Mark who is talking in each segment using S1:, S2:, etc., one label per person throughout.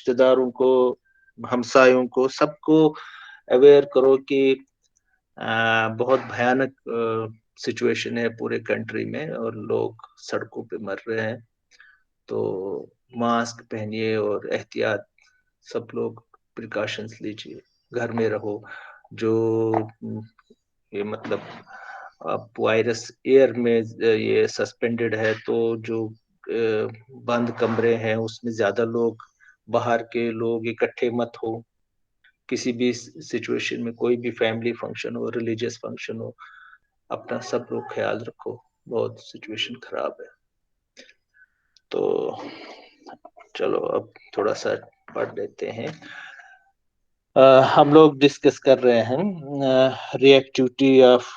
S1: रिश्तेदारों को, हमसायों को, सबको अवेयर करो कि बहुत भयानक सिचुएशन है पूरे कंट्री में और लोग सड़कों पे मर रहे हैं। तो मास्क पहनिए और एहतियात, सब लोग प्रिकॉशंस लीजिए, घर में रहो। जो ये मतलब अब वायरस एयर में ये सस्पेंडेड है, तो जो बंद कमरे हैं उसमें ज्यादा लोग, बाहर के लोग इकट्ठे मत हो। किसी भी सिचुएशन में, कोई भी फैमिली फंक्शन हो, रिलीजियस फंक्शन हो, अपना सब लोग ख्याल रखो, बहुत सिचुएशन खराब है। तो चलो अब थोड़ा सा पढ़ लेते हैं। हम लोग डिस्कस कर रहे हैं रिएक्टिविटी ऑफ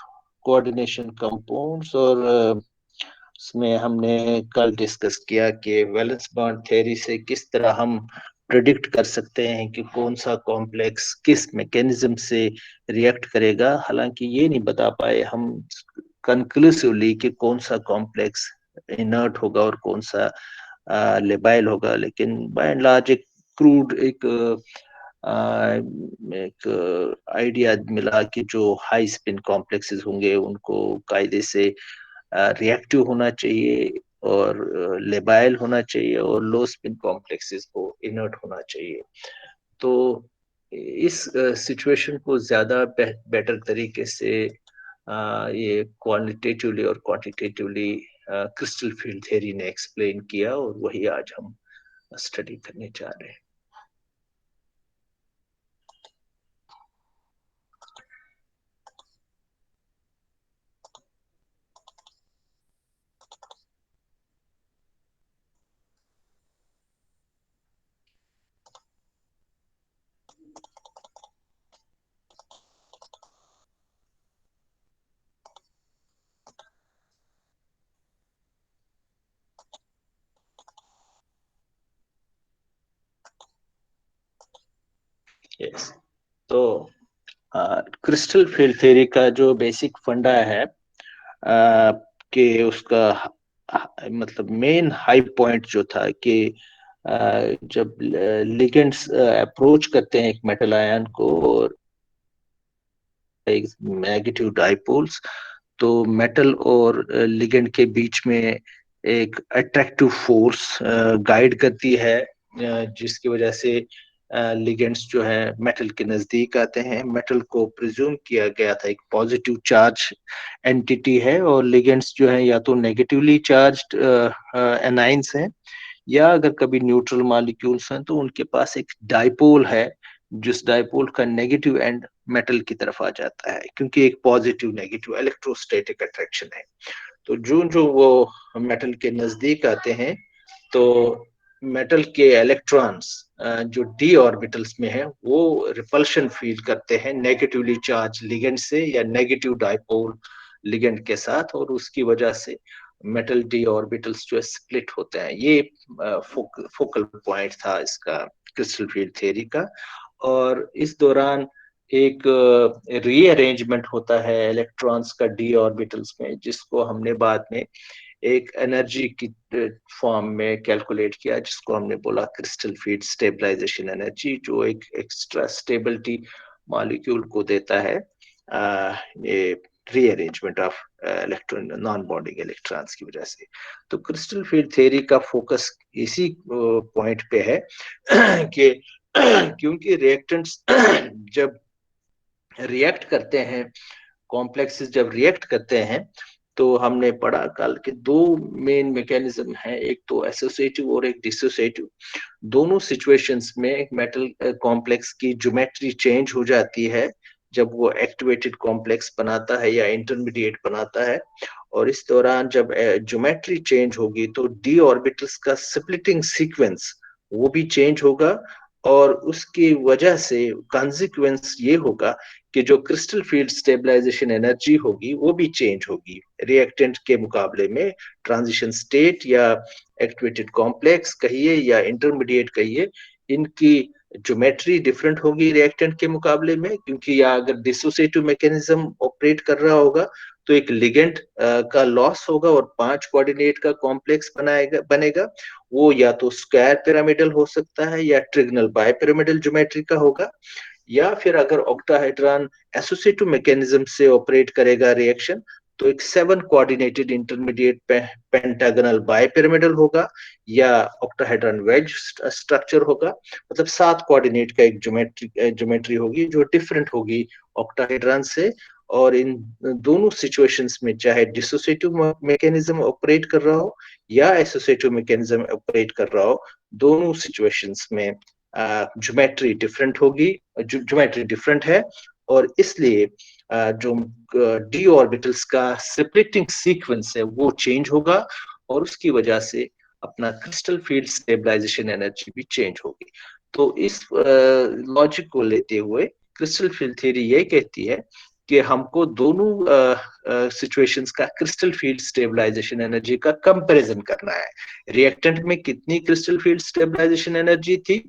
S1: कोऑर्डिनेशन कंपाउंड्स, और उसमें हमने कल डिस्कस किया कि वैलेंस बॉन्ड थ्योरी से किस तरह हम प्रिडिक्ट कर सकते हैं कि कौन सा कॉम्प्लेक्स किस मैकेनिज्म से रिएक्ट करेगा। हालांकि ये नहीं बता पाए हम कंक्लूसिवली कि कौन सा कॉम्प्लेक्स इनर्ट होगा और कौन सा लेबाइल होगा, लेकिन बाय एंड लार्ज एक क्रूड एक आइडिया मिला कि जो हाई स्पिन कॉम्प्लेक्सेस होंगे उनको कायदे से रिएक्टिव होना चाहिए और लेबाइल होना चाहिए, और लो स्पिन कॉम्प्लेक्सेस को इनर्ट होना चाहिए। तो इस सिचुएशन को ज्यादा बेटर तरीके से ये क्वालिटेटिवली और क्वांटिटेटिवली क्रिस्टल फील्ड थ्योरी ने एक्सप्लेन किया, और वही आज हम स्टडी करने जा रहे हैं। यस, तो क्रिस्टल फील्ड थ्योरी का जो बेसिक फंडा है कि उसका मतलब मेन हाई पॉइंट जो था कि जब लिगेंड्स अप्रोच करते हैं एक मेटल आयन को और एक नेगेटिव डाइपोल्स, तो मेटल और लिगेंड के बीच में एक अट्रैक्टिव फोर्स गाइड करती है, जिसकी वजह से लिगेंड्स जो है मेटल के नजदीक आते हैं। मेटल को प्रिज्यूम किया गया था एक पॉजिटिव चार्ज एंटिटी है, और लिगेंड्स जो है या तो नेगेटिवली चार्ज्ड एनाइंस हैं, या अगर कभी न्यूट्रल मॉलिक्यूल्स हैं तो उनके पास एक डाइपोल है, जिस डाइपोल का नेगेटिव एंड मेटल की तरफ आ जाता है, क्योंकि एक पॉजिटिव नेगेटिव इलेक्ट्रोस्टैटिक अट्रैक्शन है। तो जो जो वो मेटल के नजदीक आते हैं, तो मेटल के इलेक्ट्रॉन्स जो डी ऑर्बिटल्स में है वो रिपल्शन फील करते हैं नेगेटिवली चार्ज लिगेंड से या नेगेटिव डाइपोल लिगेंड के साथ, और उसकी वजह से मेटल डी ऑर्बिटल्स जो है स्प्लिट होते हैं। ये फोकल पॉइंट था इसका, क्रिस्टल फील्ड थ्योरी का। और इस दौरान एक रीअरेंजमेंट होता है इलेक्ट्रॉन्स का डी ऑर्बिटल्स में, जिसको हमने बाद में एक एनर्जी की फॉर्म में कैलकुलेट किया, जिसको हमने बोला क्रिस्टल फील्ड स्टेबलाइजेशन एनर्जी, जो एक एक्स्ट्रा स्टेबिलिटी मॉलिक्यूल को देता है ये rearrangement of electron, non bonding electrons की वजह से। तो क्रिस्टल फील्ड थ्योरी का फोकस इसी पॉइंट पे है कि क्योंकि रिएक्टेंट्स जब रिएक्ट करते हैं, कॉम्प्लेक्सेस जब रिएक्ट करते हैं, तो हमने पढ़ा कल के दो मेन मैकेनिज्म है, एक तो एसोसिएटिव और एक डिसोसिएटिव। दोनों सिचुएशंस में मेटल कॉम्प्लेक्स की ज्योमेट्री चेंज हो जाती है जब वो एक्टिवेटेड कॉम्प्लेक्स बनाता है या इंटरमीडिएट बनाता है। और इस दौरान जब ज्योमेट्री चेंज होगी तो डी ऑर्बिटल्स का स्प्लिटिंग सीक्वेंस वो भी चेंज होगा, और उसकी वजह से कॉन्सिक्वेंस ये होगा कि जो क्रिस्टल फील्ड स्टेबलाइजेशन एनर्जी होगी वो भी चेंज होगी रिएक्टेंट के मुकाबले में। ट्रांजिशन स्टेट या एक्टिवेटेड कॉम्प्लेक्स कहिए या इंटरमीडिएट कहिए, इनकी ज्योमेट्री डिफरेंट होगी रिएक्टेंट के मुकाबले में, क्योंकि या अगर डिसोसिएटिव मैकेनिज्म ऑपरेट कर रहा होगा तो एक लिगेंड का लॉस होगा और 5 कोऑर्डिनेट का कॉम्प्लेक्स बनेगा। वो या तो स्क्वायर पिरामिडल हो सकता है या ट्रिगनल बाइपिरामिडल ज्योमेट्री का होगा, या फिर अगर ऑक्टाहेड्रॉन एसोसिएटिव मैकेनिज्म से ऑपरेट करेगा रिएक्शन, तो एक 7 कोऑर्डिनेटेड इंटरमीडिएट पेंटागनल बाइपिरामिडल होगा, या ऑक्टाहेड्रॉन वेज स्ट्रक्चर होगा। मतलब 7 कोऑर्डिनेट का एक ज्योमेट्री होगी जो डिफरेंट होगी ऑक्टाहेड्रॉन से। और इन दोनों सिचुएशंस में चाहे डिसोसिएटिव मैकेनिज्म ऑपरेट कर रहा हो या एसोसिएटिव मैकेनिज्म ऑपरेट कर रहा हो, दोनों सिचुएशंस में ज्योमेट्री डिफरेंट होगी, ज्योमेट्री डिफरेंट है। और इसलिए जो डी ऑर्बिटल्स का स्प्लिटिंग सीक्वेंस है वो चेंज होगा, और उसकी वजह से अपना क्रिस्टल फील्ड स्टेबलाइजेशन एनर्जी भी चेंज होगी। तो इस लॉजिक को लेते हुए क्रिस्टल फील्ड थ्योरी ये कहती है कि हमको दोनों सिचुएशंस का क्रिस्टल फील्ड स्टेबलाइजेशन एनर्जी का कंपैरिजन करना है। रिएक्टेंट में कितनी क्रिस्टल फील्ड स्टेबलाइजेशन एनर्जी थी,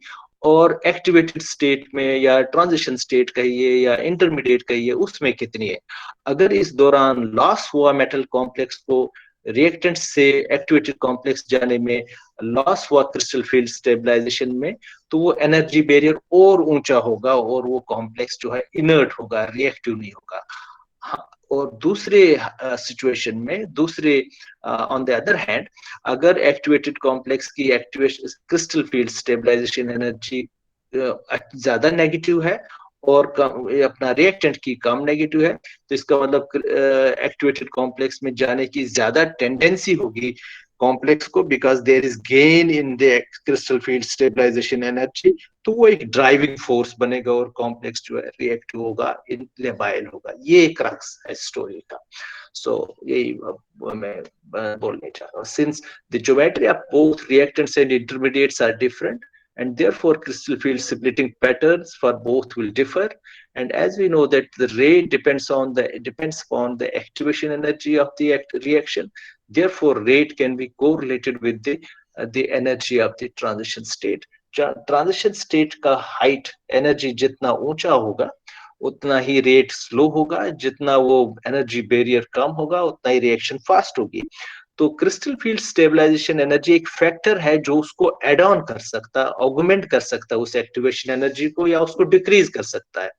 S1: और एक्टिवेटेड स्टेट में या ट्रांजिशन स्टेट कहिए या इंटरमीडिएट कहिए उसमें कितनी है। अगर इस दौरान लॉस हुआ मेटल कॉम्प्लेक्स को रिएक्टेंट से एक्टिवेटेड कॉम्प्लेक्स जाने में, लॉस हुआ क्रिस्टल फील्ड स्टेबलाइजेशन में, तो वो एनर्जी बैरियर और ऊंचा होगा और वो कॉम्प्लेक्स जो है इनर्ट होगा, रिएक्टिव नहीं होगा। हाँ, और दूसरे सिचुएशन में, दूसरे ऑन द अदर हैंड, अगर एक्टिवेटेड कॉम्प्लेक्स की activation crystal field stabilization energy ज्यादा नेगेटिव है और अपना रिएक्टेंट की कम नेगेटिव है, तो इसका मतलब एक्टिवेटेड कॉम्प्लेक्स में जाने की ज्यादा टेंडेंसी होगी कॉम्प्लेक्स को, because there is gain in the crystal field stabilization energy. तो वो एक ड्राइविंग फोर्स बनेगा और कॉम्प्लेक्स जो है रिएक्टिव होगा, लेबाइल होगा। ये क्रक्स है स्टोरी का। सो यही मैं बोलने चाह रहा हूँ। Since the geometry of both reactants and intermediates are different, and therefore crystal field splitting patterns for both will differ. And as we know that the rate depends upon the activation energy of the reaction, therefore rate can be correlated with the energy of the transition state. Transition state का height energy जितना ऊंचा होगा उतना ही rate slow होगा, जितना वो energy barrier कम होगा उतना ही रिएक्शन फास्ट होगी। तो क्रिस्टल फील्ड स्टेबलाइजेशन एनर्जी एक फैक्टर है जो उसको एड ऑन कर सकता है, ऑगमेंट कर सकता है उस एक्टिवेशन एनर्जी को, या उसको डिक्रीज कर सकता है।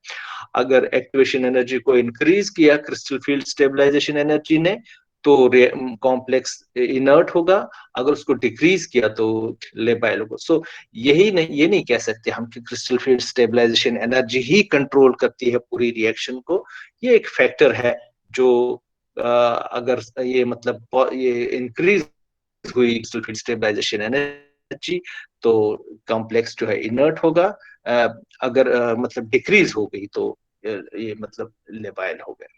S1: अगर एक्टिवेशन एनर्जी को इंक्रीज किया क्रिस्टल फील्ड स्टेबलाइजेशन एनर्जी ने, तो कॉम्प्लेक्स इनर्ट होगा, अगर उसको डिक्रीज किया तो लेबाइल होगा। सो यही नहीं, ये नहीं कह सकते हम कि क्रिस्टल फील्ड स्टेबलाइजेशन एनर्जी ही कंट्रोल करती है पूरी रिएक्शन को। ये एक फैक्टर है जो अगर ये मतलब ये इंक्रीज हुई क्रिस्टल फील्ड स्टेबलाइजेशन एनर्जी तो कॉम्प्लेक्स जो है इनर्ट होगा, अगर मतलब डिक्रीज हो गई तो ये मतलब लेबाइल हो गया।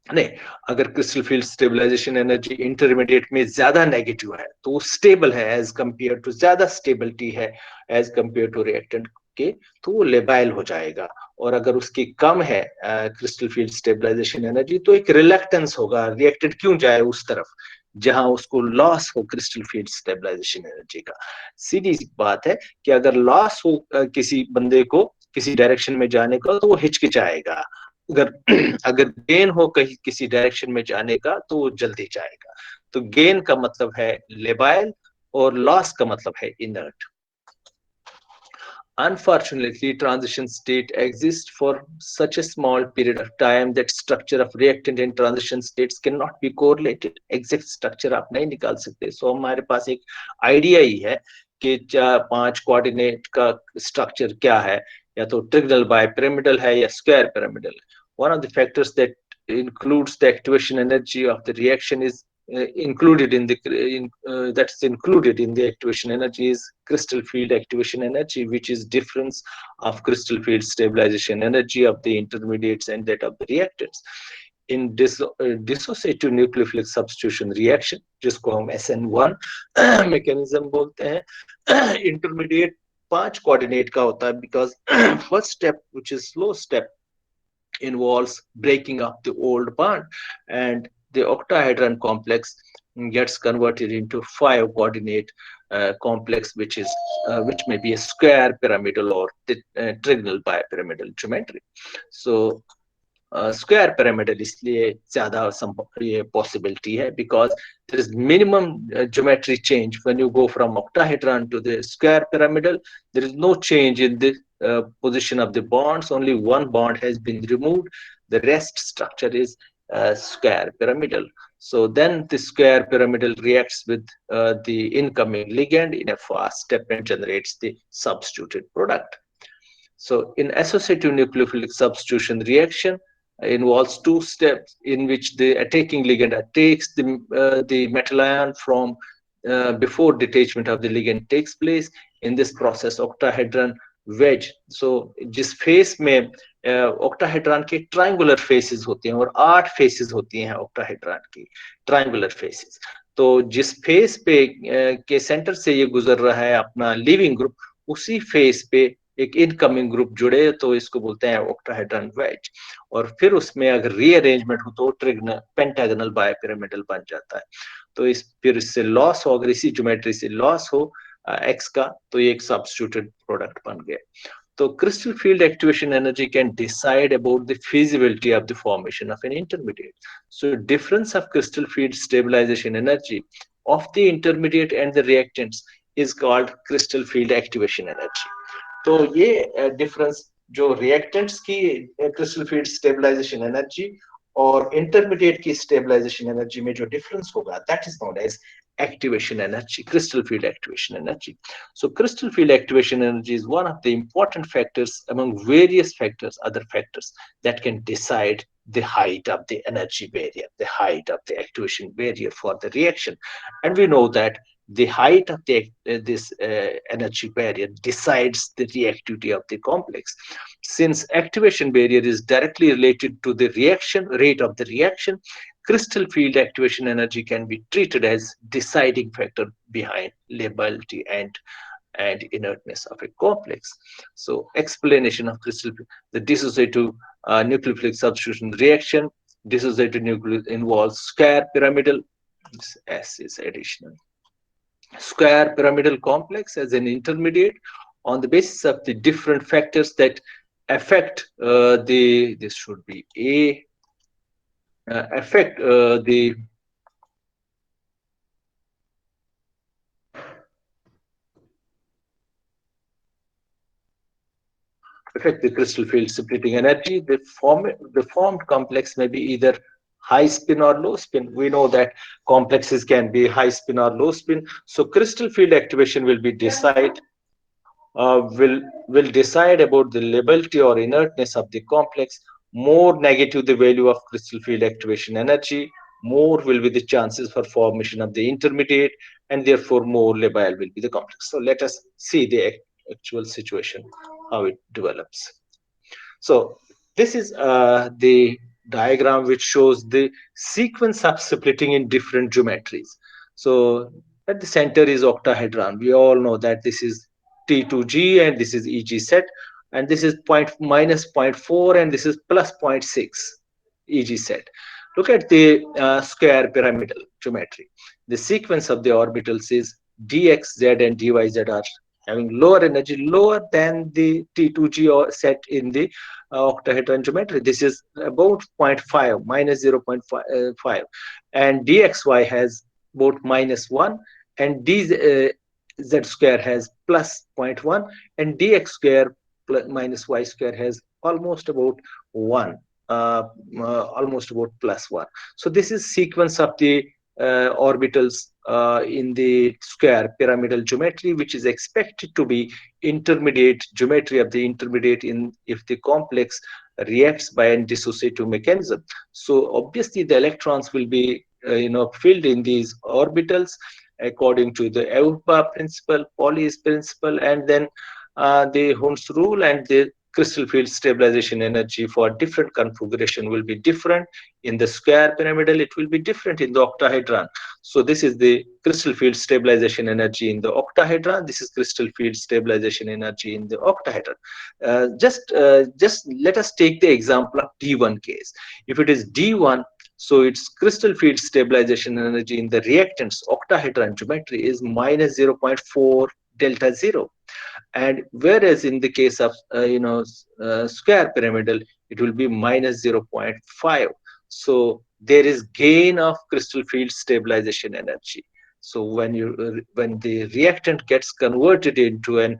S1: नहीं, अगर crystal field stabilization energy intermediate में ज्यादा नेगेटिव है तो वो स्टेबल है एज कंपेयर टू, ज्यादा स्टेबिलिटी है एज कंपेयर टू रिएक्टेंट के, तो वो लेबाइल हो जाएगा। और अगर उसकी कम है क्रिस्टल फील्ड स्टेबलाइजेशन एनर्जी, तो एक रिलक्टेंस होगा, रिएक्टेंट क्यों जाए उस तरफ जहां उसको लॉस हो क्रिस्टल फील्ड स्टेबलाइजेशन एनर्जी का। सीधी बात है कि अगर लॉस हो किसी बंदे को किसी डायरेक्शन में जाने का, तो वो हिचकिचाएगा। अगर अगर गेन हो कहीं किसी डायरेक्शन में जाने का, तो वो जल्दी जाएगा। तो गेन का मतलब है लेबाइल और लॉस का मतलब है inert. Unfortunately, transition state exists for such a small period of time that structure of reactant and transition states cannot be correlated. Exact structure आप नहीं निकाल सकते। So हमारे पास एक आइडिया ही है कि 5 कोऑर्डिनेट का स्ट्रक्चर क्या है, या तो ट्रिगनल बाइपिरामिडल है या स्क्वायर पिरामिडल है। One of the factors that includes the activation energy of the reaction is that's included in the activation energy is crystal field activation energy, which is difference of crystal field stabilization energy of the intermediates and that of the reactants. In dissociative nucleophilic substitution reaction, जिसको हम SN1 mechanism बोलते हैं, intermediate 5 coordinate का होता है, because first step, which is slow step, involves breaking up the old bond, and the octahedron complex gets converted into 5 coordinate complex, which may be a square pyramidal or trigonal bipyramidal geometry. So square pyramidal इसलिए ज्यादा ये possibility है because there is minimum geometry change when you go from octahedron to the square pyramidal. There is no change in the position of the bonds. Only one bond has been removed. The rest structure is square pyramidal. So then the square pyramidal reacts with the incoming ligand in a fast step and generates the substituted product. So in associative nucleophilic substitution reaction involves two steps in which the attacking ligand takes the metal ion from before detachment of the ligand takes place. In this process octahedron wedge, so जिस face में octahedron के triangular faces होते हैं और 8 faces होती हैं octahedron की triangular faces, तो जिस फेस पे के सेंटर से ये गुजर रहा है अपना लिविंग ग्रुप, उसी फेस पे एक इनकमिंग ग्रुप जुड़े तो इसको बोलते हैं ऑक्टाहेड्रॉन वेज, और फिर उसमें अगर रीअरेंजमेंट हो तो ट्रिगनल पेंटागोनल बायपिरामिडल बन जाता है। तो इस फिर इससे लॉस हो, अगर इसी ज्योमेट्री से लॉस हो एक्स का, तो ये एक सब्स्टिट्यूटेड प्रोडक्ट बन गया। तो crystal field activation energy can decide about the feasibility of the formation of an intermediate. So difference of crystal field stabilization energy of the intermediate and the reactants is called crystal field activation energy. तो ये difference जो reactants की crystal field stabilization energy और intermediate की stabilization energy में जो difference होगा, that is known as activation energy, crystal field activation energy. So crystal field activation energy is one of the important factors among various factors, other factors that can decide the height of the energy barrier, the height of the activation barrier for the reaction. And we know that the height of this energy barrier decides the reactivity of the complex. Since activation barrier is directly related to the reaction rate of the reaction, crystal field activation energy can be treated as deciding factor behind labile and inertness of a complex. So explanation of crystal, the dissociative nucleophilic substitution reaction, dissociative nucleus involves square pyramidal, S is additional, square pyramidal complex as an intermediate on the basis of the different factors that affect this should be A, affect the crystal field splitting energy. The formed complex may be either high spin or low spin. We know that complexes can be high spin or low spin. So crystal field activation will be will decide about the lability or inertness of the complex. More negative the value of crystal field activation energy, more will be the chances for formation of the intermediate, and therefore more labile will be the complex. So let us see the actual situation, how it develops. So this is the diagram which shows the sequence of splitting in different geometries. So at the center is octahedron. We all know that this is T2G and this is EG set, and this is minus 0.4 and this is plus 0.6 EG set. Look at the square pyramidal geometry. The sequence of the orbitals is dxz and dyz are having lower energy, lower than the T2G set in the octahedron geometry. This is about 0.5, minus 0.5, and dxy has about minus 1, and dz square has plus 0.1, and dx square plus minus y square has almost about 1, almost about plus 1. So this is sequence of the orbitals in the square pyramidal geometry, which is expected to be intermediate geometry of the intermediate in if the complex reacts by a dissociative mechanism. So obviously the electrons will be filled in these orbitals according to the Auerbach principle, Pauli's principle, and then the Hund's rule, and the crystal field stabilization energy for different configuration will be different. In the square pyramidal, it will be different in the octahedron. So this is the crystal field stabilization energy in the octahedron. This is crystal field stabilization energy in the octahedron. Just let us take the example of D1 case. If it is D1, so its crystal field stabilization energy in the reactants octahedron geometry is minus 0.4 delta 0. And whereas in the case of square pyramidal, it will be minus 0.5. So there is gain of crystal field stabilization energy. So when the reactant gets converted into an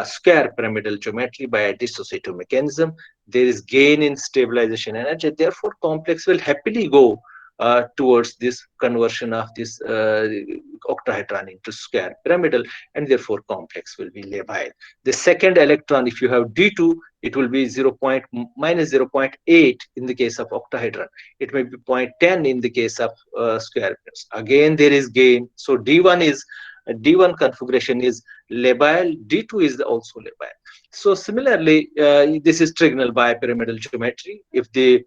S1: square pyramidal geometry by a dissociative mechanism, there is gain in stabilization energy. Therefore, complex will happily go towards this conversion of this octahedron into square pyramidal, and therefore complex will be labile. The second electron, if you have D2, it will be minus 0.8 in the case of octahedron. It may be 0.10 in the case of square pairs. Again, there is gain. So D1 configuration is labile, D2 is also labile. So similarly, this is trigonal bipyramidal geometry. If the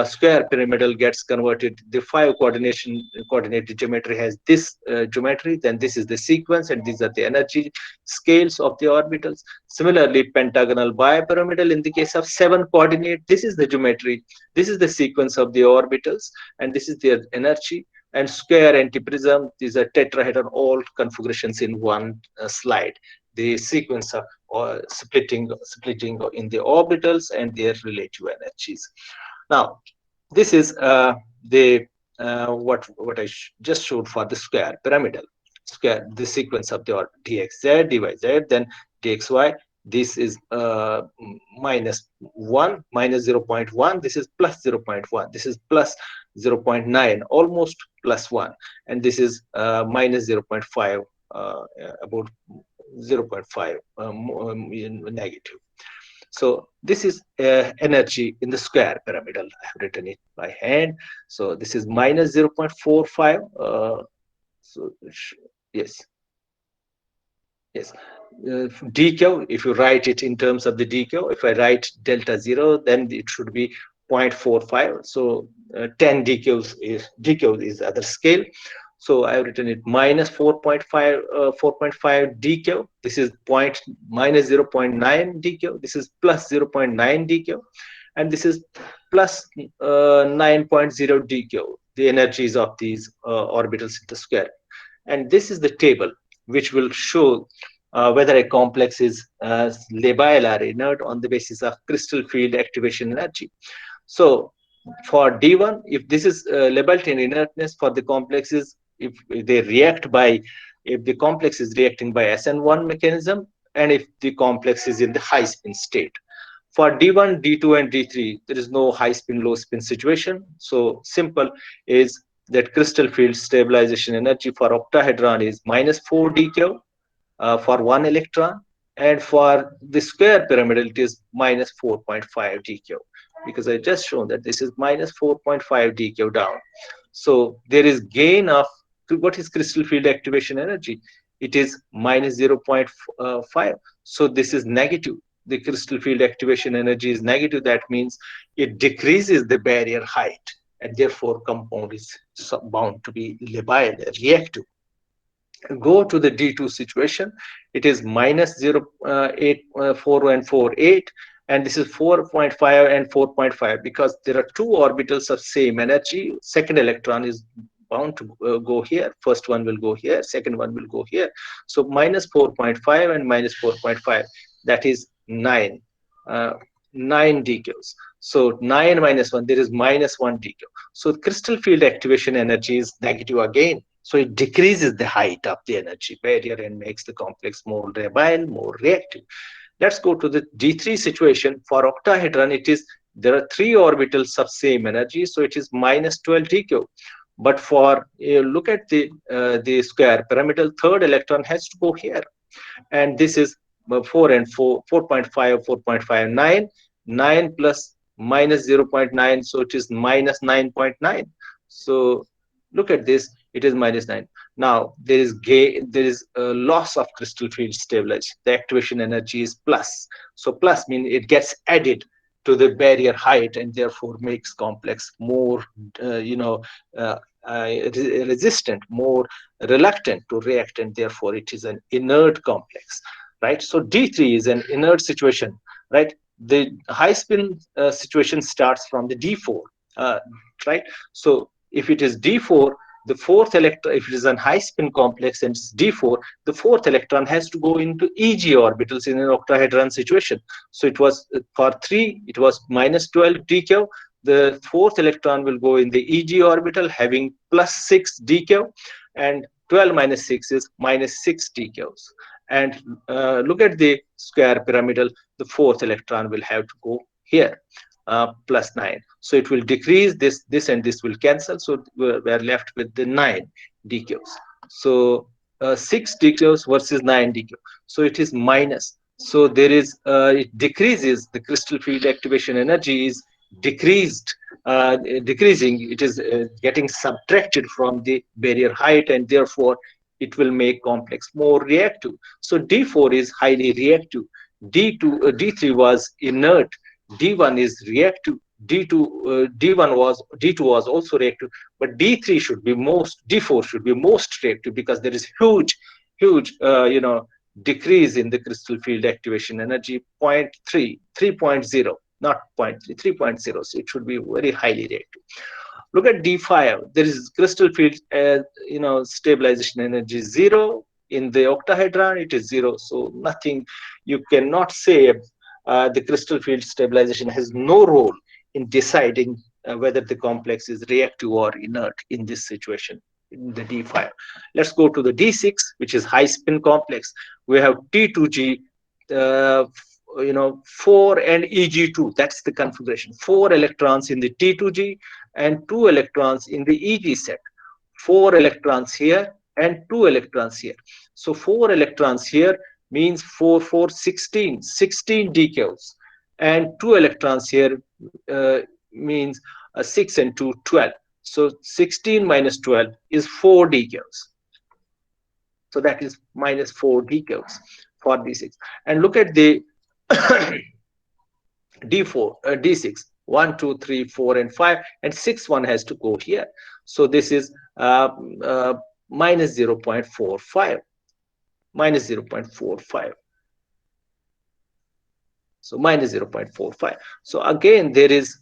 S1: square pyramidal gets converted, the five coordinated geometry has this geometry, then this is the sequence, and these are the energy scales of the orbitals. Similarly, pentagonal bipyramidal, in the case of seven coordinate, this is the geometry, this is the sequence of the orbitals, and this is their energy. And square antiprism, these are tetrahedron, all configurations in one slide. The sequence of splitting in the orbitals and their relative energies. Now, this is the what I just showed for the square pyramidal. Square, the sequence of the dxz, dyz, then dxy. This is minus 1, minus 0.1. This is plus 0.1. This is plus 0.9, almost plus 1. And this is minus 0.5, about 0.5 negative. So this is energy in the square pyramidal. I have written it by hand. So this is minus 0.45. So yes, yes. Dq, if you write it in terms of the dq, if I write delta 0, then it should be 0.45. So 10 dq is other scale. So I've written it minus 4.5 dq. This is minus 0.9 dq. This is plus 0.9 dq, and this is plus 9.0 dq. The energies of these orbitals in the square, and this is the table which will show whether a complex is labile or inert on the basis of crystal field activation energy. So for D1, if this is lability and inertness for the complexes, if the complex is reacting by SN1 mechanism, and if the complex is in the high spin state. For D1, D2, and D3, there is no high spin, low spin situation. So simple is that crystal field stabilization energy for octahedron is minus 4 dq for one electron, and for the square pyramidal it is minus 4.5 dq, because I just shown that this is minus 4.5 dq down. So there is gain of, what is crystal field activation energy? It is minus 0.5. So this is negative. The crystal field activation energy is negative. That means it decreases the barrier height, and therefore compound is bound to be labile, reactive. Go to the D2 situation, it is minus 0.448, and this is 4.5 and 4.5, because there are two orbitals of same energy. Second electron is bound to go here, first one will go here, second one will go here. So minus 4.5 and minus 4.5, that is 9 dqs. So 9 minus 1, there is minus 1 dq. So crystal field activation energy is negative again. So it decreases the height of the energy barrier and makes the complex more labile, more reactive. Let's go to the D3 situation. For octahedron, there are three orbitals of same energy, so it is minus 12 dq. But for look at the square pyramidal, third electron has to go here, and this is 4 and 4, 4.5, 4.59, 9 plus minus 0.9, so it is minus 9.9. So look at this, it is minus 9. Now there is a loss of crystal field stability. The activation energy is plus. So plus means it gets added to the barrier height, and therefore makes complex more resistant, more reluctant to react, and therefore it is an inert complex, right? So D3 is an inert situation, right? The high spin situation starts from the D4, right? So if it is D4, the fourth electron, if it is an high spin complex and it's d4, the fourth electron has to go into eg orbitals in an octahedron situation. So it was for 3, it was minus 12 dq. The fourth electron will go in the eg orbital having plus 6 dq, and 12 minus 6 is minus 6 dqs. And look at the square pyramidal, the fourth electron will have to go here, plus 9. So it will decrease, this and this will cancel. So we're left with the 9 dqs. So 6 dqs versus 9 dq. So it is minus. So there is, it decreases, the crystal field activation energy is decreased, decreasing. It is getting subtracted from the barrier height, and therefore it will make complex more reactive. So D4 is highly reactive. D3 was inert. D1 is reactive. D2 was also reactive, but D3 should be most, D4 should be most reactive, because there is huge decrease in the crystal field activation energy, 0.3, 3.0, not 0.3, 3.0. So it should be very highly reactive. Look at D5. There is crystal field, stabilization energy 0. In the octahedron, it is 0. So nothing, you cannot say the crystal field stabilization has no role in deciding whether the complex is reactive or inert in this situation, in the D5. Let's go to the D6, which is high spin complex. We have T2G, 4 and EG2. That's the configuration. 4 electrons in the T2G and 2 electrons in the EG set. 4 electrons here and 2 electrons here. So 4 electrons here means 4, 4, 16 decals, and 2 electrons here means 6 and 2, 12. So 16 minus 12 is 4 decals. So that is minus 4 decals for D6. And look at the D4, D6, 1, 2, 3, 4, and 5, and 6 one has to go here. So this is minus 0.45, minus 0.45. So minus 0.45. So again, there is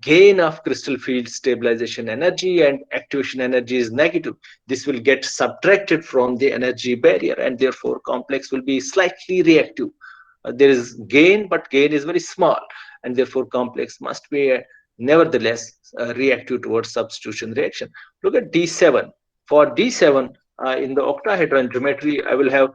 S1: gain of crystal field stabilization energy, and activation energy is negative. This will get subtracted from the energy barrier, and therefore complex will be slightly reactive. There is gain, but gain is very small, and therefore complex must be nevertheless reactive towards substitution reaction. Look at D7. For D7, in the octahedron geometry, I will have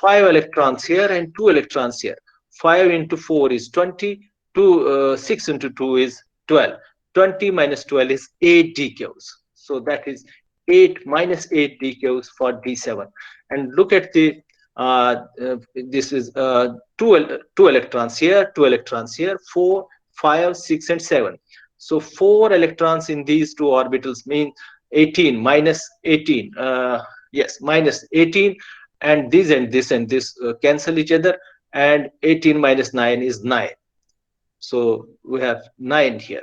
S1: 5 electrons here and 2 electrons here. 5 into 4 is 20. 6 into 2 is 12. 20 minus 12 is 8 decals. So that is 8 minus 8 decals for D7. And look at the this is 2 electrons here, 2 electrons here, 4, 5, 6, and 7. So 4 electrons in these two orbitals mean 18 minus 18. Yes, minus 18, and this and this and this cancel each other, and 18 minus 9 is 9. So we have 9 here.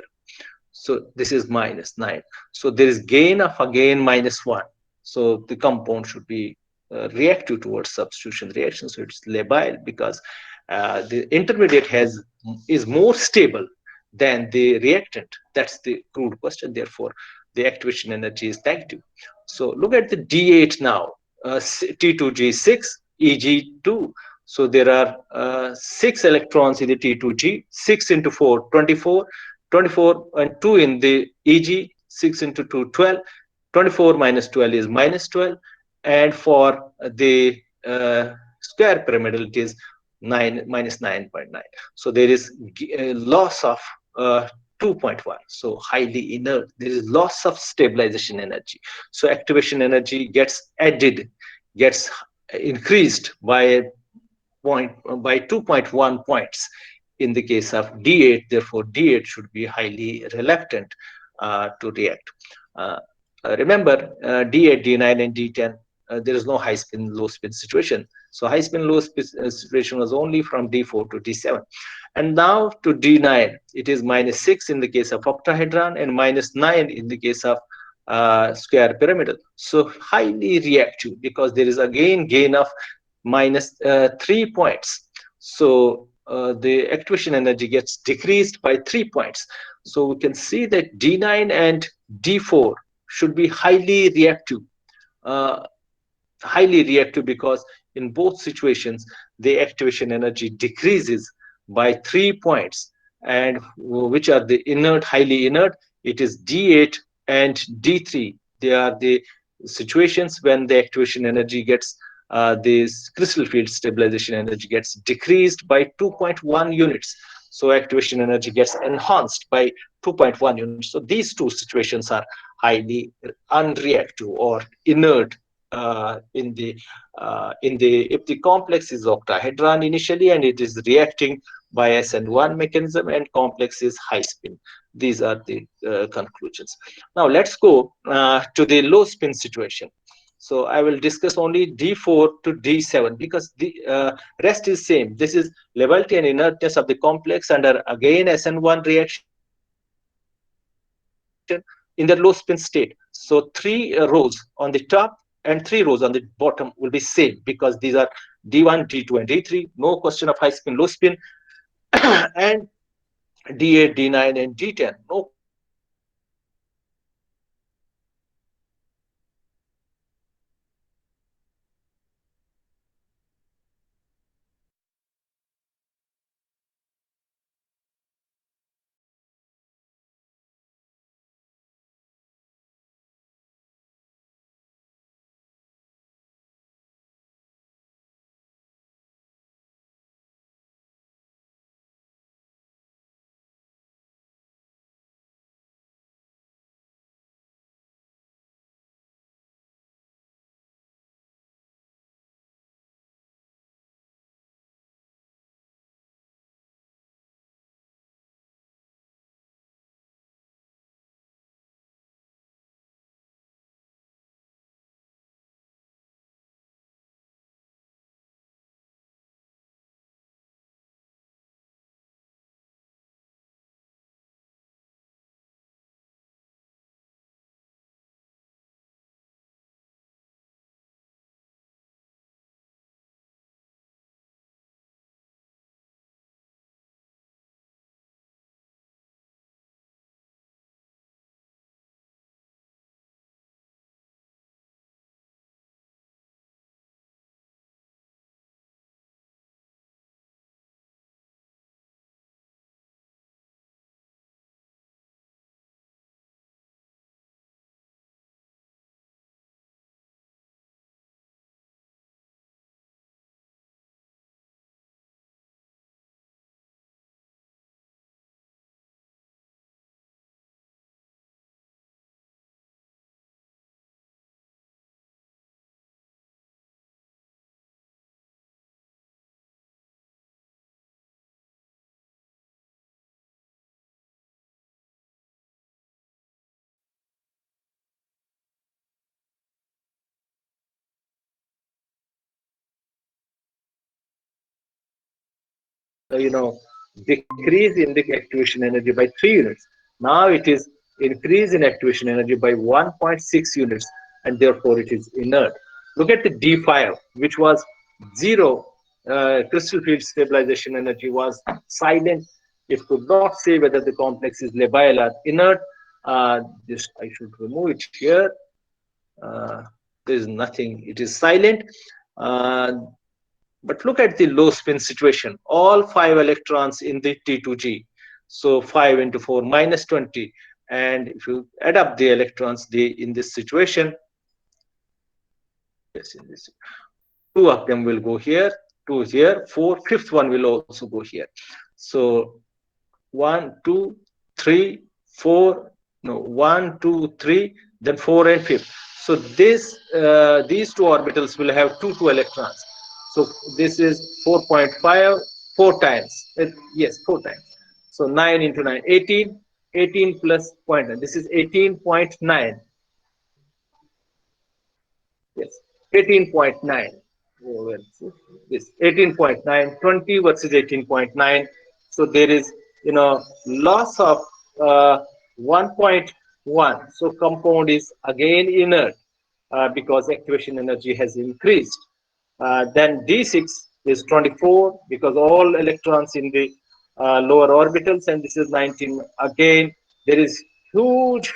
S1: So this is minus 9. So there is gain of again minus 1. So the compound should be reactive towards substitution reaction. So it's labile, because the intermediate is more stable than the reactant. That's the crude question. Therefore, the activation energy is negative. So look at the D8 now. T2G6, EG2. So there are 6 electrons in the T2G. 6 into 4, 24. 24 and 2 in the EG. 6 into 2, 12. 24 minus 12 is minus 12. And for the square pyramidal, it is 9 minus 9.9. So there is a loss of 2.1. So highly inert. There is loss of stabilization energy. So activation energy gets added, gets increased by 2.1 points in the case of D8. Therefore, D8 should be highly reluctant to react. Remember, D8, D9, and D10. There is no high spin, low spin situation. So high spin, low spin situation was only from D4 to D7. And now to D9, it is minus 6 in the case of octahedron and minus 9 in the case of square pyramidal. So highly reactive, because there is again gain of minus 3 points. So the activation energy gets decreased by 3 points. So we can see that D9 and D4 should be uh, highly reactive, because in both situations the activation energy decreases by 3 points, and which are the inert, highly inert. It is D8 and D3. They are the situations when the activation energy gets this crystal field stabilization energy gets decreased by 2.1 units. So activation energy gets enhanced by 2.1 units. So these two situations are highly unreactive or inert in the if the complex is octahedron initially and it is reacting by SN1 mechanism, and complex is high spin. These are the conclusions. Now let's go to the low spin situation. So I will discuss only D4 to D7 because the rest is same. This is levelty and inertness of the complex under again SN1 reaction in the low spin state. So three rows on the top and three rows on the bottom will be same because these are D1, D2, and D3. No question of high spin, low spin, and D8, D9, and D10. No question of high spin, high spin, low spin. So these are the decrease in the activation energy by 3 units. Now it is increase in activation energy by 1.6 units, and therefore it is inert. Look at the D5, which was zero. Crystal field stabilization energy was silent. It could not say whether the complex is labile or inert. Just I should remove it here. Uh, there is nothing. It is silent. Uh, but look at the low spin situation. All 5 electrons in the T2G. So 5 into 4 minus 20. And if you add up the electrons in this situation, yes, in this, 2 of them will go here, 2 here, 4, fifth one will also go here. So 1, 2, 3, 4, no, 1, 2, 3, then 4 and 5th. So these two orbitals will have two electrons. So this is 4.5, 4 times. Yes, 4 times. So 9 into 9, 18, 18 plus 0.9. This is 18.9. Yes, 18.9. This 18.9, 20 versus 18.9. So there is, loss of 1.1. So compound is again inert because activation energy has increased. Then D6 is 24 because all electrons in the lower orbitals, and this is 19. Again, there is huge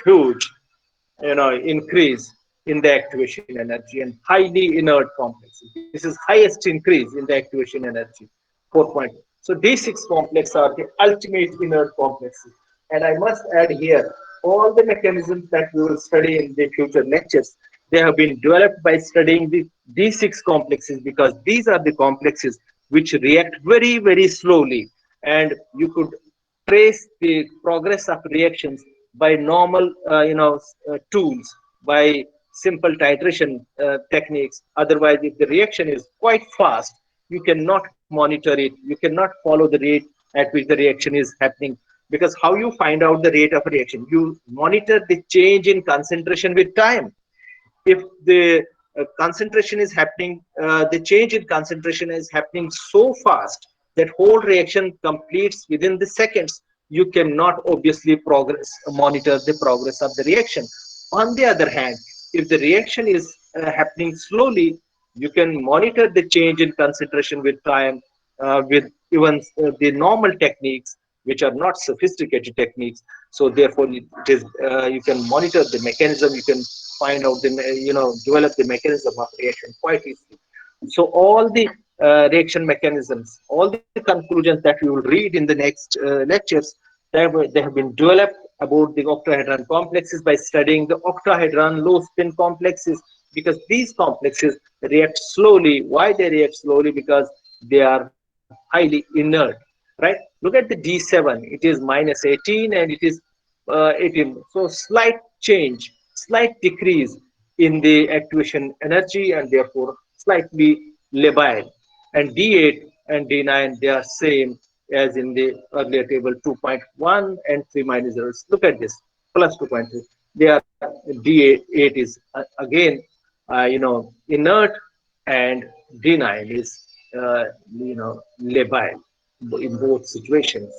S1: increase in the activation energy and highly inert complexes. This is highest increase in the activation energy, 4 point. So D6 complex are the ultimate inert complexes. And I must add here, all the mechanisms that we will study in the future lectures, they have been developed by studying the D6 complexes, because these are the complexes which react very, very slowly. And you could trace the progress of reactions by normal tools, by simple titration techniques. Otherwise, if the reaction is quite fast, you cannot monitor it, you cannot follow the rate at which the reaction is happening. Because how you find out the rate of reaction? You monitor the change in concentration with time. If the concentration is happening, the change in concentration is happening so fast that whole reaction completes within the seconds, you cannot obviously progress monitor the progress of the reaction. On the other hand, if the reaction is happening slowly, you can monitor the change in concentration with time, with even the normal techniques, which are not sophisticated techniques. So therefore, it is you can monitor the mechanism, you can find out the develop the mechanism of reaction quite easily. So all the reaction mechanisms, all the conclusions that we will read in the next lectures, they have been developed about the octahedron complexes by studying the octahedron low spin complexes, because these complexes react slowly. Why they react slowly? Because they are highly inert, right? Look at the D7, it is minus 18 and it is 18. So slight change, slight decrease in the activation energy, and therefore slightly labile. And D8 and D9, they are same as in the earlier table, 2.1 and 3 minus 0. Look at this, plus 2.3. They are D8 is again, inert, and D9 is, labile in both situations,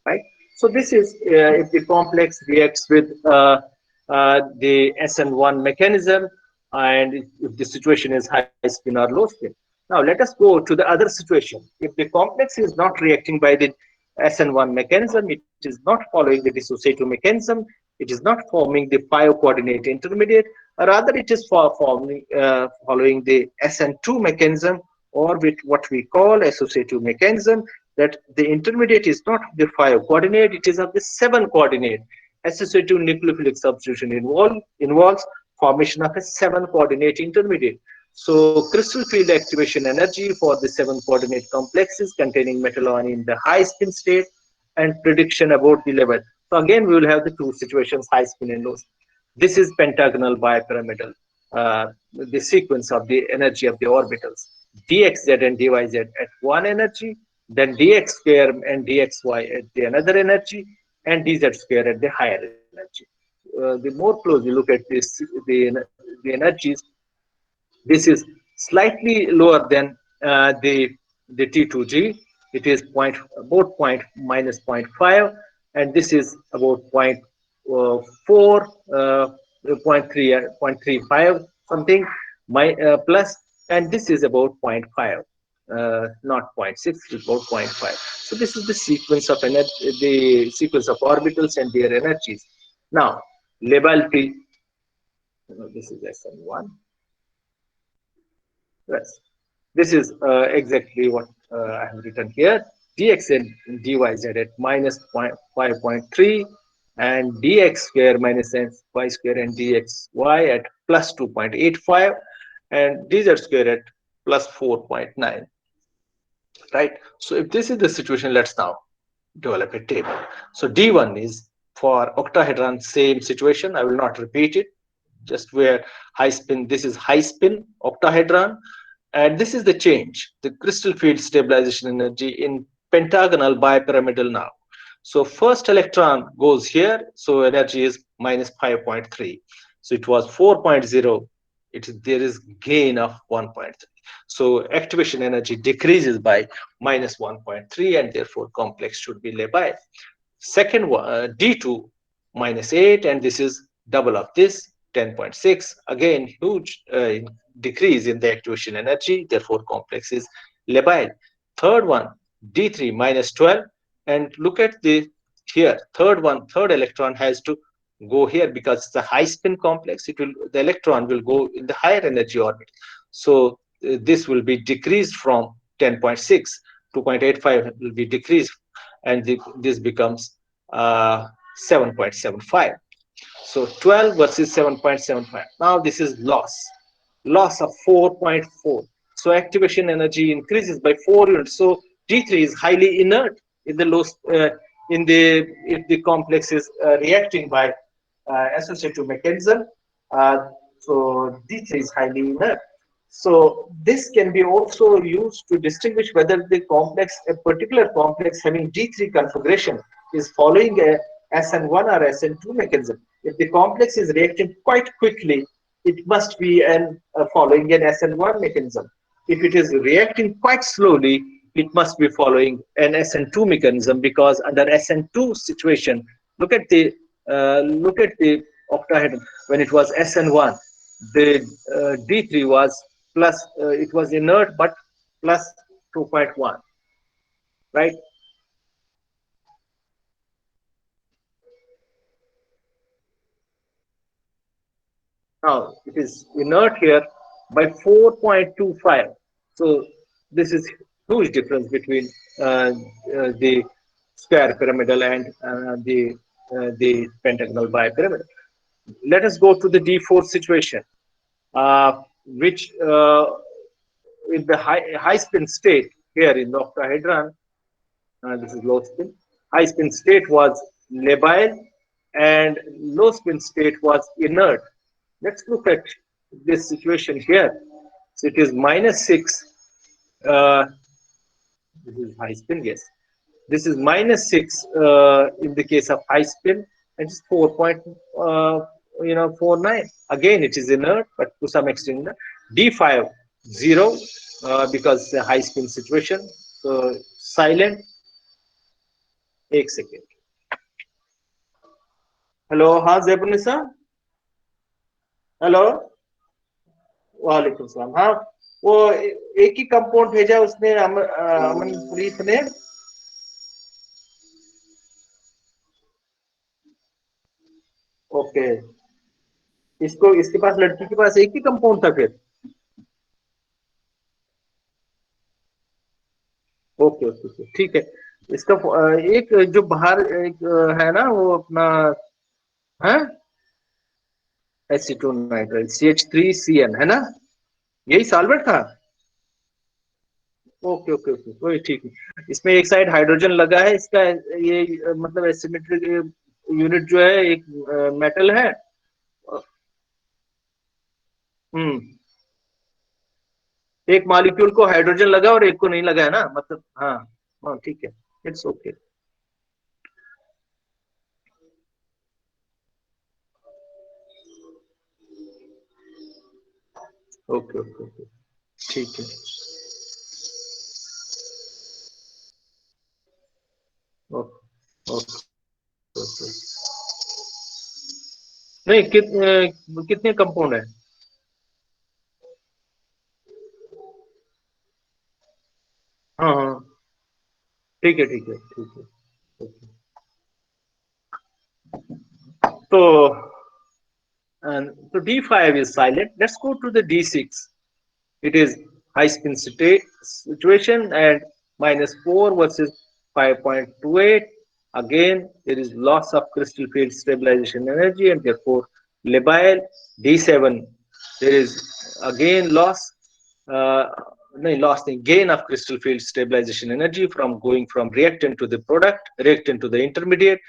S1: right? So this is if the complex reacts with the SN1 mechanism, and if the situation is high spin or low spin. Now let us go to the other situation. If the complex is not reacting by the SN1 mechanism, it is not following the dissociative mechanism, it is not forming the 5-coordinate intermediate, or rather it is following the SN2 mechanism, or with what we call associative mechanism, that the intermediate is not of the 5-coordinate, it is of the 7-coordinate. Associative nucleophilic substitution involves formation of a 7-coordinate intermediate. So crystal field activation energy for the 7-coordinate complexes containing metal ion in the high spin state, and prediction about the level. So again, we will have the two situations, high spin and low spin. This is pentagonal bipyramidal, the sequence of the energy of the orbitals, dxz and dyz at one energy, then dx square and dxy at the another energy, and dz square at the higher energy. The more closely look at this, the energies, this is slightly lower than the T2G. It is about minus zero point 0.5, and this is about 0.4, 0.3, 0.35 something, plus, and this is about zero point 0.5. Not zero point 0.6, it's about zero point 0.5. So this is the sequence of energy, the sequence of orbitals and their energies. Now, labality, this is SN1. Yes. This is exactly what I have written here. Dx and dyz at minus 5.3, and dx square minus y square and dxy at plus 2.85, and dz square at plus 4.9. Right? So if this is the situation, let's now develop a table. So D1 is for octahedron, same situation. I will not repeat it. Just where high spin, this is high spin octahedron, and this is the change, the crystal field stabilization energy in pentagonal bipyramidal now. So first electron goes here, so energy is minus 5.3. So it was 4.0. There is gain of 1.3. So activation energy decreases by minus 1.3, and therefore complex should be labile. Second one, D2 minus 8, and this is double of this, 10.6. Again, huge decrease in the activation energy, therefore complex is labile. Third one, D3 minus 12, and look at the here, third electron has to go here because it's a high spin complex. It will, the electron will go in the higher energy orbit. So this will be decreased from 10.6, 2.85 will be decreased, and this becomes 7.75. So 12 versus 7.75. Now this is loss of 4.4. So activation energy increases by 4 units. So D3 is highly inert in the low, in the, if the complex is reacting by associative mechanism. Uh, so D3 is highly inert. So this can be also used to distinguish whether the complex, a particular complex having D3 configuration, is following a SN1 or SN2 mechanism. If the complex is reacting quite quickly, it must be following an SN1 mechanism. If it is reacting quite slowly, it must be following an SN2 mechanism, because under SN2 situation, look at the octahedron. When it was SN1, the D3 was plus, it was inert but plus 2.1, right? Now it is inert here by 4.25. So this is huge difference between the square pyramidal and the pentagonal bipyramidal. Let us go to the D4 situation, which in the high spin state here in the octahedron, this is low spin. High spin state was labile and low spin state was inert. Let's look at this situation here. So it is -6. Uh, this is high spin, yes. This is -6 in the case of high spin, and it's 4.49. Again, it is inert, but to some extent, D5 0 because the high spin situation. So silent. एक second. Hello, हाँ जैबुनिसा. Hello. वालेकुम सलाम. हाँ, वो एक ही compound भेजा उसने, अमनप्रीत ने. ओके. इसको, इसके पास, लड़की के पास एक ही कंपाउंड था फिर. ओके ओके ओके, ठीक है. इसका एक जो बाहर एक है ना, वो अपना है एसिटोनाइट्राइल CH3CN है ना, यही सॉल्वेंट था. ओके ओके ओके, वही ठीक है. इसमें एक साइड हाइड्रोजन लगा है इसका, ये मतलब एसिमेट्रिक यूनिट जो है, एक मेटल है. हम्म. एक मॉलिक्यूल को हाइड्रोजन लगा और एक को नहीं लगा है ना, मतलब. हाँ हाँ, ठीक है. It's okay. Okay okay okay, ठीक है. Okay okay okay. नहीं, कितने कंपाउंड है? हाँ हाँ, ठीक है ठीक है ठीक है. ओके. तो so D5 is silent. Let's go to the D6. It is high spin state situation and -4 versus 5.28. Again, there is loss of crystal field stabilization energy and therefore labile. D7, there is again uh, loss in gain of crystal field stabilization energy from going from reactant to the product, reactant to the intermediate,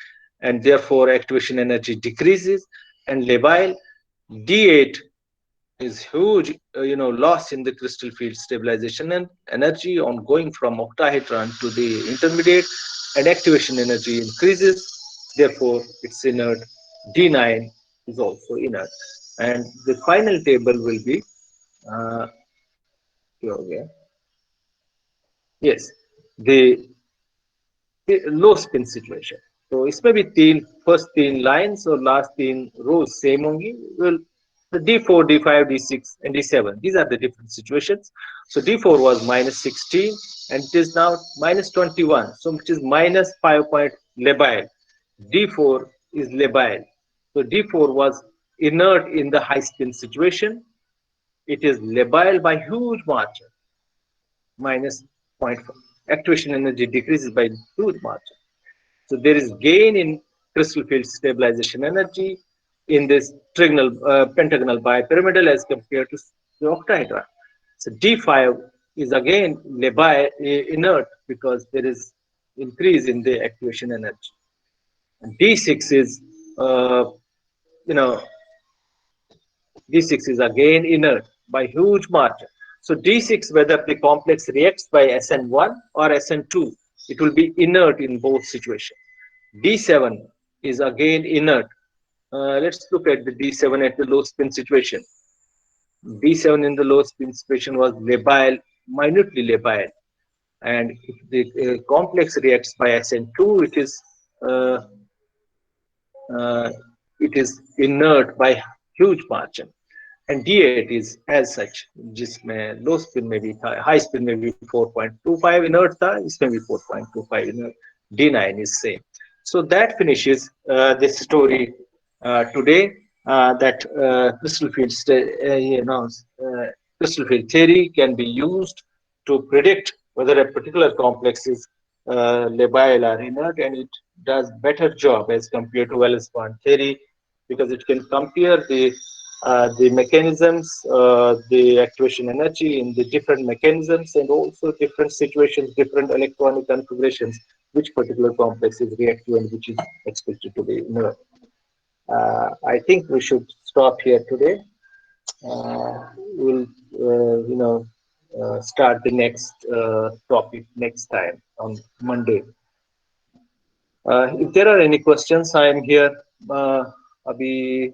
S1: and therefore activation energy decreases. And labile. D8 is huge, loss in the crystal field stabilization and energy on going from octahedron to the intermediate, and activation energy increases. Therefore, it's inert. D9 is also inert. And the final table will be, uh, yes, the low spin situation. तो इसमें भी first 3 lines और last 3 रोज same होंगी. well, the D4, D5, D6 and D7, these are the different situations. So D4 was -16 and it is now -21, so which is -5 point labile. D4 is labile. So D4 was inert in the high spin situation. It is labile by huge margin, minus zero point 0.4. Activation energy decreases by huge margin. So there is gain in crystal field stabilization energy in this pentagonal bipyramidal as compared to the octahedron. So D5 is again labile inert because there is increase in the activation energy. D6 is uh, you know D6 is again inert by huge margin. So D6, whether the complex reacts by SN1 or SN2, it will be inert in both situations. D7 is again inert. Let's look at the D7 at the low spin situation. D7 in the low spin situation was labile, minutely labile. And if the complex reacts by SN2, uh, uh, it is inert by huge margin. And D8 is as such, जिसमें low spin में भी था, high spin में भी 4.25 inert था, इसमें भी 4.25 inert. D9 is same. So that finishes this story today. That crystal field theory can be used to predict whether a particular complex is labile or inert, and it does better job as compared to Wallace bond theory because it can compare the mechanisms, the activation energy in the different mechanisms, and also different situations, different electronic configurations, which particular complex is reactive and which is expected to be inert. I think we should stop here today. We'll, start the next topic next time on Monday. If there are any questions, I am here. अभी